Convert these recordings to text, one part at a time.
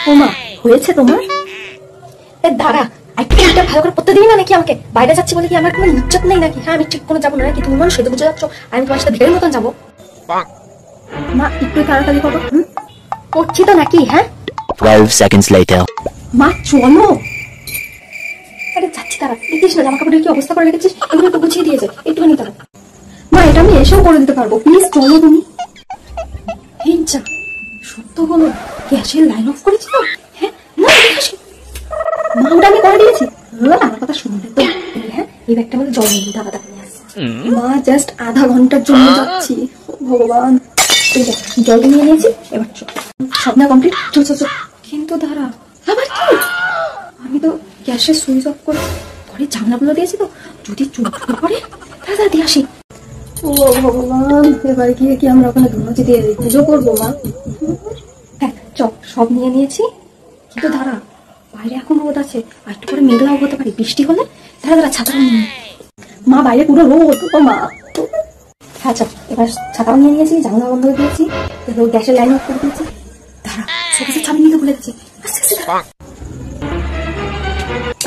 ও মা, হয়েছে তোমার? এ দাঁড়া, একটা ভালো করে পড়তে দিই না নাকি আমাকে? বাইরে যাচ্ছি বলে কি আমার কোনো ইজ্জত নেই নাকি? হ্যাঁ, আমি ঠিক কোনো যাবো না নাকি? তুমি মানুষ সেটা বুঝে যাচ্ছ, আমি তোমার সাথে ভিড়ের মতন যাবো? মা একটু তাড়াতাড়ি করো। করছি তো নাকি? হ্যাঁ, 12 seconds later. মা চলো। আরে যাচ্ছি, তারা দেখিস না জামা কাপড়ের কি অবস্থা করে রেখেছিস, এগুলো একটু গুছিয়ে দিয়েছে, একটুখানি তারা। মা এটা আমি এসেও করে দিতে পারবো, প্লিজ চলো তুমি। হিংসা সত্য বলো, গ্যাসের লাইন অফ করেছিল? হ্যাঁ না, মা ওটা আমি করে দিয়েছি। আমার কথা শুনবে তো? হ্যাঁ, এই ব্যাগটা আমাদের জল নিয়ে দাদা নিয়ে আসছে। মা জাস্ট আধা ঘন্টার জন্য যাচ্ছি, ভগবান। জল নিয়ে নিয়েছি, এবার সব না কমপ্লিট, চল চল চল। কিন্তু দাঁড়া, আবার কি? আমি তো গ্যাসের সুইচ অফ করে ঘরের জানলাগুলো দিয়েছি, তো যদি চোখ করে তাড়াতাড়ি দিয়ে আসি। ও ভগবান, এবার গিয়ে কি আমরা ওখানে ধুনুচি দিয়ে পুজো করবো? মা হ্যাঁ চল, সব নিয়ে নিয়েছি। কিন্তু দাঁড়া, বাইরে এখন রোদ আছে, আর একটু করে মেঘলাও হতে পারে, বৃষ্টি হলে। দাঁড়া দাঁড়া, ছাতা নিয়ে মা, বাইরে পুরো রোদ। ও মা, হ্যাঁ চল, এবার ছাতাও নিয়ে নিয়েছি, জানলা বন্ধ করে দিয়েছি, গ্যাসের লাইন অফ করে দিয়েছি। দাঁড়া, সবকিছু চাবি নিতে ভুলে গেছি।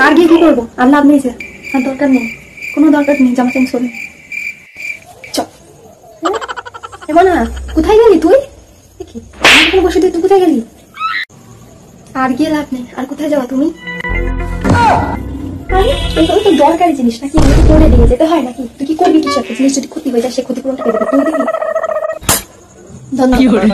আর গিয়ে কি করবো? আর লাভ নেই, আর দরকার নেই, কোনো দরকার নেই জামা চেঞ্জ করে। চল এবার না, কোথায় গেলি তুই? দেখি বসে তুই কোথায় গেলি? আর গিয়ে লাভ নেই, আর কোথায় যাওয়া তুমি? এগুলো তো দরকারি জিনিস নাকি, এগুলো করে দিয়ে যেতে হয় নাকি? তুই কি করবি? কিছু একটা জিনিস যদি ক্ষতি হয়ে যায়, সে ক্ষতিপূরণটা পেয়ে দেবে, তুই দেখবি। ধন্যবাদ।